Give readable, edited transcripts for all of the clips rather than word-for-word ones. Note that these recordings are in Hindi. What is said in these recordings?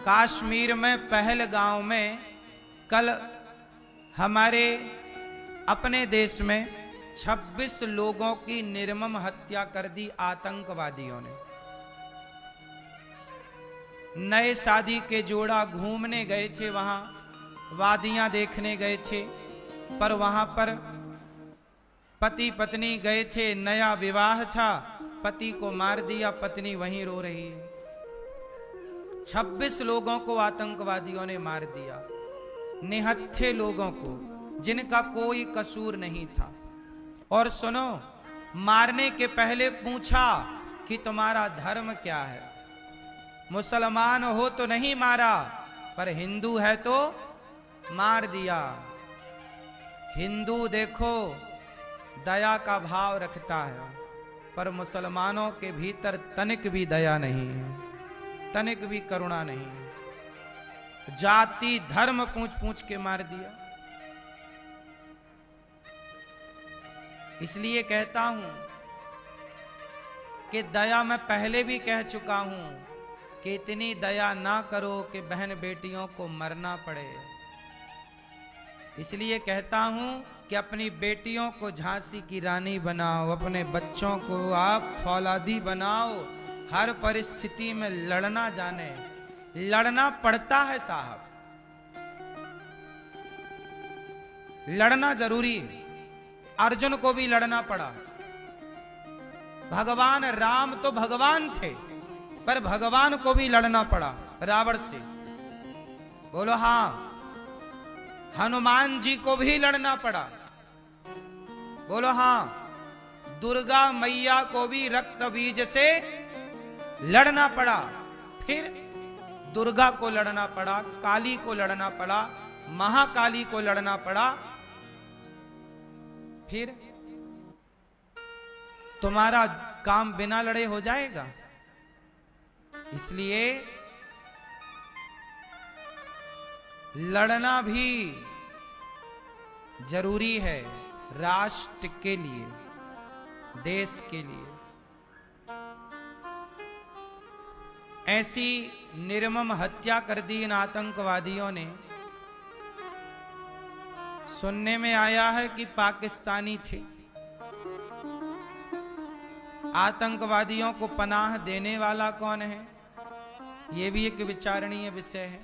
कश्मीर में पहलगांव में कल हमारे अपने देश में 26 लोगों की निर्मम हत्या कर दी आतंकवादियों ने। नए शादी के जोड़ा घूमने गए थे, वहां वादियां देखने गए थे, पर वहां पर पति पत्नी गए थे, नया विवाह था, पति को मार दिया, पत्नी वहीं रो रही है। 26 लोगों को आतंकवादियों ने मार दिया, निहत्थे लोगों को, जिनका कोई कसूर नहीं था। और सुनो, मारने के पहले पूछा कि तुम्हारा धर्म क्या है। मुसलमान हो तो नहीं मारा, पर हिंदू है तो मार दिया। हिंदू देखो दया का भाव रखता है, पर मुसलमानों के भीतर तनिक भी दया नहीं है, तनिक भी करुणा नहीं है। जाति धर्म पूछ पूछ के मार दिया। इसलिए कहता हूं कि दया मैं पहले भी कह चुका हूं कि इतनी दया ना करो कि बहन बेटियों को मरना पड़े। इसलिए कहता हूं कि अपनी बेटियों को झांसी की रानी बनाओ, अपने बच्चों को आप फौलादी बनाओ, हर परिस्थिति में लड़ना जाने। लड़ना पड़ता है साहब, लड़ना जरूरी है। अर्जुन को भी लड़ना पड़ा। भगवान राम तो भगवान थे, पर भगवान को भी लड़ना पड़ा रावण से। बोलो हां। हनुमान जी को भी लड़ना पड़ा। बोलो हां। दुर्गा मैया को भी रक्त बीज से लड़ना पड़ा। फिर दुर्गा को लड़ना पड़ा, काली को लड़ना पड़ा, महाकाली को लड़ना पड़ा। फिर तुम्हारा काम बिना लड़े हो जाएगा। इसलिए लड़ना भी जरूरी है, राष्ट्र के लिए, देश के लिए। ऐसी निर्मम हत्या कर दी इन आतंकवादियों ने। सुनने में आया है कि पाकिस्तानी थे। आतंकवादियों को पनाह देने वाला कौन है, यह भी एक विचारणीय विषय है।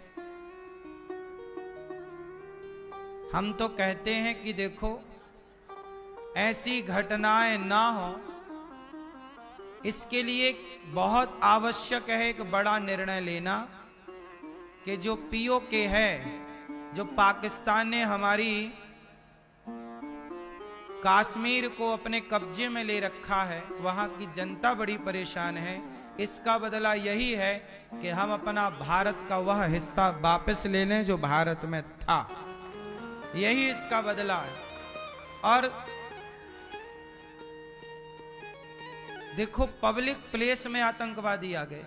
हम तो कहते हैं कि देखो, ऐसी घटनाएं ना हो, इसके लिए बहुत आवश्यक है एक बड़ा निर्णय लेना कि जो पीओके है, जो पाकिस्तान ने हमारी कश्मीर को अपने कब्जे में ले रखा है, वहां की जनता बड़ी परेशान है। इसका बदला यही है कि हम अपना भारत का वह हिस्सा वापस ले लें जो भारत में था। यही इसका बदला है। और देखो, पब्लिक प्लेस में आतंकवादी आ गए,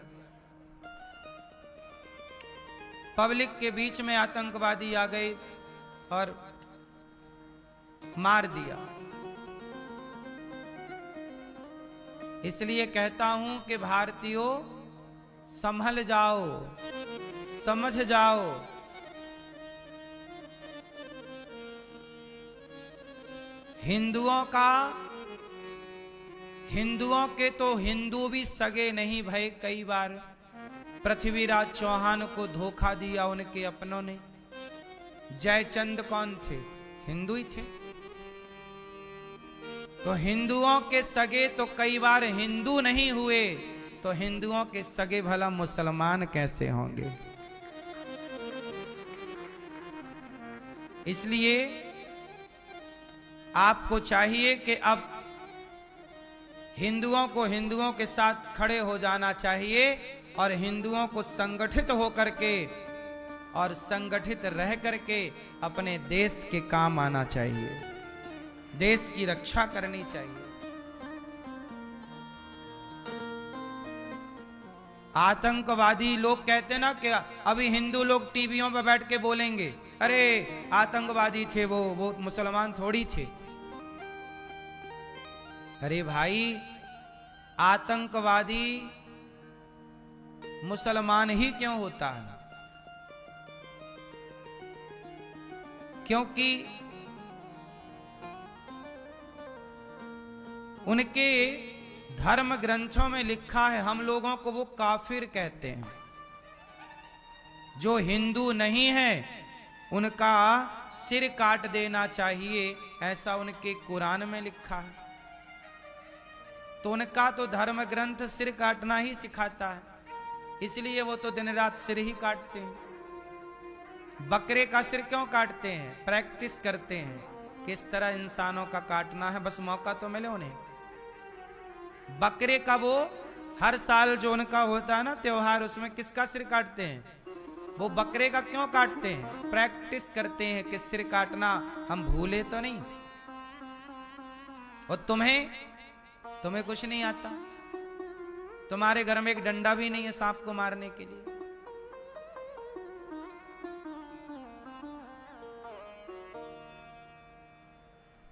पब्लिक के बीच में आतंकवादी आ गए और मार दिया। इसलिए कहता हूं कि भारतीयों, संभल जाओ, समझ जाओ। हिंदुओं के तो हिंदू भी सगे नहीं भय। कई बार पृथ्वीराज चौहान को धोखा दिया उनके अपनों ने। जयचंद कौन थे? हिंदू ही थे। तो हिंदुओं के सगे तो कई बार हिंदू नहीं हुए, तो हिंदुओं के सगे भला मुसलमान कैसे होंगे? इसलिए आपको चाहिए कि अब हिंदुओं के साथ खड़े हो जाना चाहिए और हिंदुओं को संगठित होकर के और संगठित रह करके अपने देश के काम आना चाहिए, देश की रक्षा करनी चाहिए। आतंकवादी लोग कहते ना कि अभी हिंदू लोग टीवियों पर बैठ के बोलेंगे, अरे आतंकवादी थे वो मुसलमान थोड़ी थे। अरे भाई, आतंकवादी मुसलमान ही क्यों होता है? क्योंकि उनके धर्म ग्रंथों में लिखा है, हम लोगों को वो काफिर कहते हैं। जो हिंदू नहीं है उनका सिर काट देना चाहिए, ऐसा उनके कुरान में लिखा है। तो उनका तो धर्म ग्रंथ सिर काटना ही सिखाता है, इसलिए वो तो दिन रात सिर ही काटते हैं। बकरे का सिर क्यों काटते हैं? प्रैक्टिस करते हैं किस तरह इंसानों का काटना है, बस मौका तो मिले उन्हें। बकरे का वो हर साल जो उनका होता है ना त्योहार, उसमें किसका सिर काटते हैं? वो बकरे का क्यों काटते हैं? प्रैक्टिस करते हैं कि सिर काटना हम भूले तो नहीं। और तुम्हें कुछ नहीं आता? तुम्हारे घर में एक डंडा भी नहीं है सांप को मारने के लिए?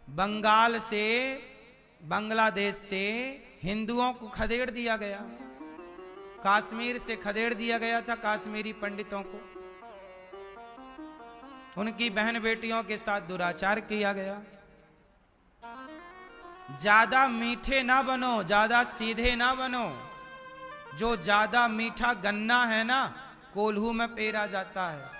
बंगाल से, बांग्लादेश से हिंदुओं को खदेड़ दिया गया, कश्मीर से खदेड़ दिया गया था कश्मीरी पंडितों को, उनकी बहन बेटियों के साथ दुराचार किया गया। ज्यादा मीठे ना बनो, ज्यादा सीधे ना बनो। जो ज्यादा मीठा गन्ना है ना, कोल्हू में पेरा जाता है।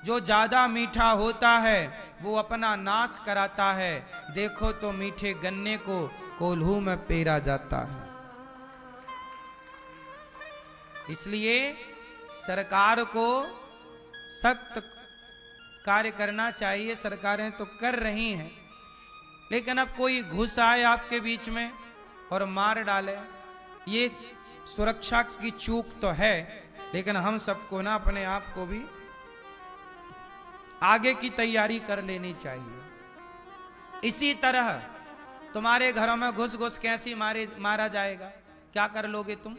जो ज्यादा मीठा होता है वो अपना नाश कराता है। देखो तो मीठे गन्ने को कोल्हू में पेरा जाता है। इसलिए सरकार को सख्त कार्य करना चाहिए। सरकारें तो कर रही हैं, लेकिन अब कोई घुस आए आपके बीच में और मार डाले, ये सुरक्षा की चूक तो है। लेकिन हम सबको ना अपने आप को भी आगे की तैयारी कर लेनी चाहिए। इसी तरह तुम्हारे घरों में घुस घुस कैसी मारा जाएगा? क्या कर लोगे तुम?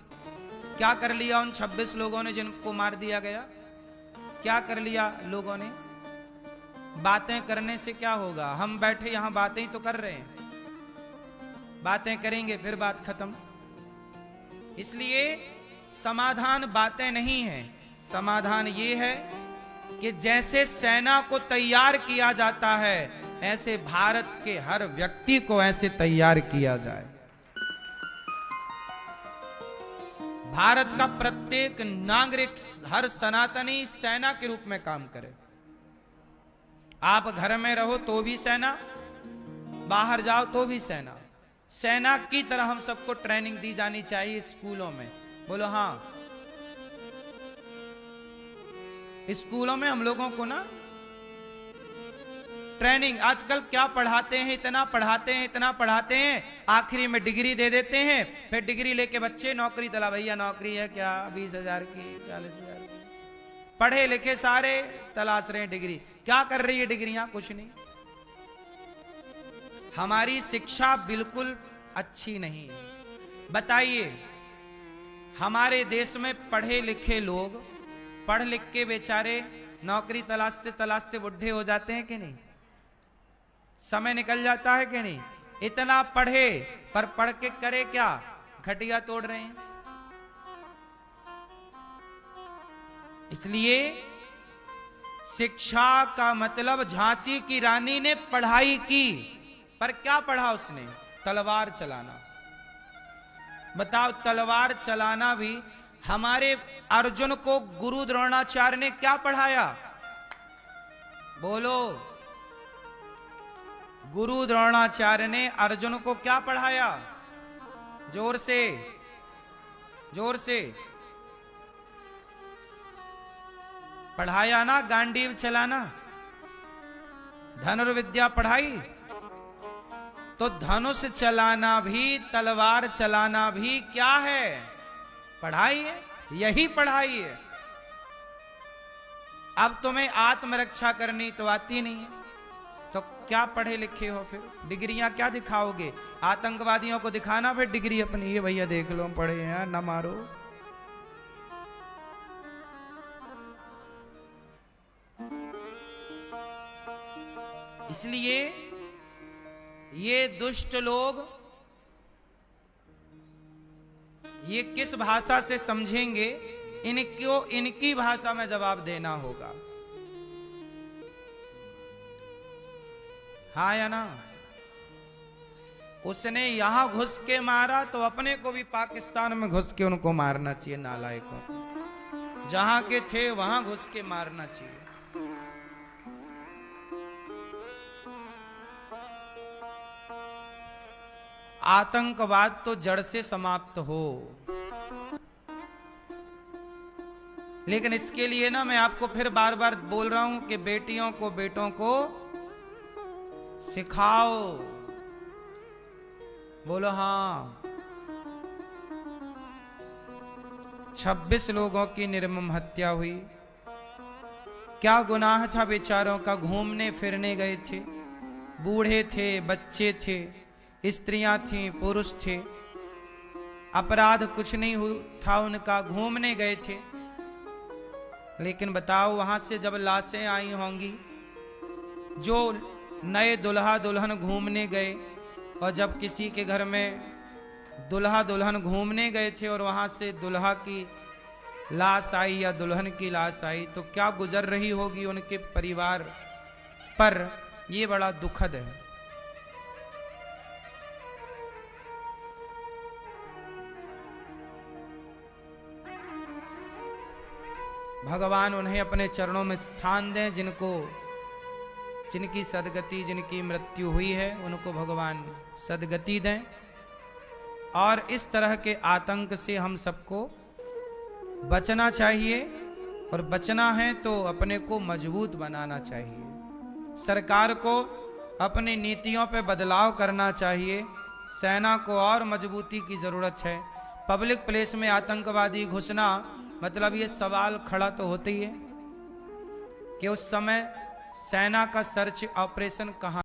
क्या कर लिया उन 26 लोगों ने जिनको मार दिया गया? क्या कर लिया लोगों ने? बातें करने से क्या होगा? हम बैठे यहां बातें ही तो कर रहे हैं, बातें करेंगे फिर बात खत्म। इसलिए समाधान बातें नहीं है, समाधान ये है कि जैसे सेना को तैयार किया जाता है, ऐसे भारत के हर व्यक्ति को ऐसे तैयार किया जाए। भारत का प्रत्येक नागरिक, हर सनातनी सेना के रूप में काम करे। आप घर में रहो तो भी सेना, बाहर जाओ तो भी सेना। सेना की तरह हम सबको ट्रेनिंग दी जानी चाहिए स्कूलों में। बोलो हाँ। स्कूलों में हम लोगों को ना ट्रेनिंग, आजकल क्या पढ़ाते हैं, इतना पढ़ाते हैं, इतना पढ़ाते हैं, आखिरी में डिग्री दे देते हैं। फिर डिग्री लेके बच्चे नौकरी तला, भैया नौकरी है क्या? 20,000 की, 40,000 की। पढ़े लिखे सारे तलाश रहे हैं डिग्री। क्या कर रही है डिग्रियां? कुछ नहीं। हमारी शिक्षा बिल्कुल अच्छी नहीं है। बताइए, हमारे देश में पढ़े लिखे लोग पढ़ लिख के बेचारे नौकरी तलाशते तलाशते बुढ़े हो जाते हैं कि नहीं? समय निकल जाता है कि नहीं? इतना पढ़े पर पढ़ के करे क्या? खटिया तोड़ रहे हैं। इसलिए शिक्षा का मतलब, झांसी की रानी ने पढ़ाई की, पर क्या पढ़ा उसने? तलवार चलाना। बताओ, तलवार चलाना भी। हमारे अर्जुन को गुरु द्रोणाचार्य ने क्या पढ़ाया? बोलो। गुरु द्रोणाचार्य ने अर्जुन को क्या पढ़ाया? जोर से, जोर से पढ़ाया ना? गांडीव चलाना, धनुर्विद्या पढ़ाई। तो धनुष चलाना भी, तलवार चलाना भी क्या है? पढ़ाई है। यही पढ़ाई है। अब तुम्हें आत्मरक्षा करनी तो आती नहीं है, तो क्या पढ़े लिखे हो? फिर डिग्रियां क्या दिखाओगे? आतंकवादियों को दिखाना फिर डिग्री अपनी, ये भैया देख लो पढ़े हैं, ना मारो। इसलिए ये दुष्ट लोग ये किस भाषा से समझेंगे? इनको इनकी भाषा में जवाब देना होगा। हाँ या ना? उसने यहां घुस के मारा तो अपने को भी पाकिस्तान में घुस के उनको मारना चाहिए, नालायकों को। जहां के थे वहां घुस के मारना चाहिए। आतंकवाद तो जड़ से समाप्त हो, लेकिन इसके लिए ना मैं आपको फिर बार बार बोल रहा हूं कि बेटियों को बेटों को सिखाओ। बोलो हाँ। 26 लोगों की निर्मम हत्या हुई। क्या गुनाह था बेचारों का? घूमने फिरने गए थे, बूढ़े थे, बच्चे थे, स्त्रियां थीं, पुरुष थे, अपराध कुछ नहीं था उनका, घूमने गए थे। लेकिन बताओ वहां से जब लाशें आई होंगी, जो नए दुल्हा दुल्हन घूमने गए, और जब किसी के घर में दुल्हा दुल्हन घूमने गए थे और वहां से दुल्हा की लाश आई या दुल्हन की लाश आई, तो क्या गुजर रही होगी उनके परिवार पर? यह बड़ा दुखद है। भगवान उन्हें अपने चरणों में स्थान दें, जिनकी सदगति, जिनकी मृत्यु हुई है, उनको भगवान सदगति दें। और इस तरह के आतंक से हम सबको बचना चाहिए, और बचना है तो अपने को मजबूत बनाना चाहिए। सरकार को अपनी नीतियों पे बदलाव करना चाहिए। सेना को और मजबूती की जरूरत है। पब्लिक प्लेस में आतंकवादी घुसना, मतलब ये सवाल खड़ा तो होता ही है कि उस समय सेना का सर्च ऑपरेशन कहां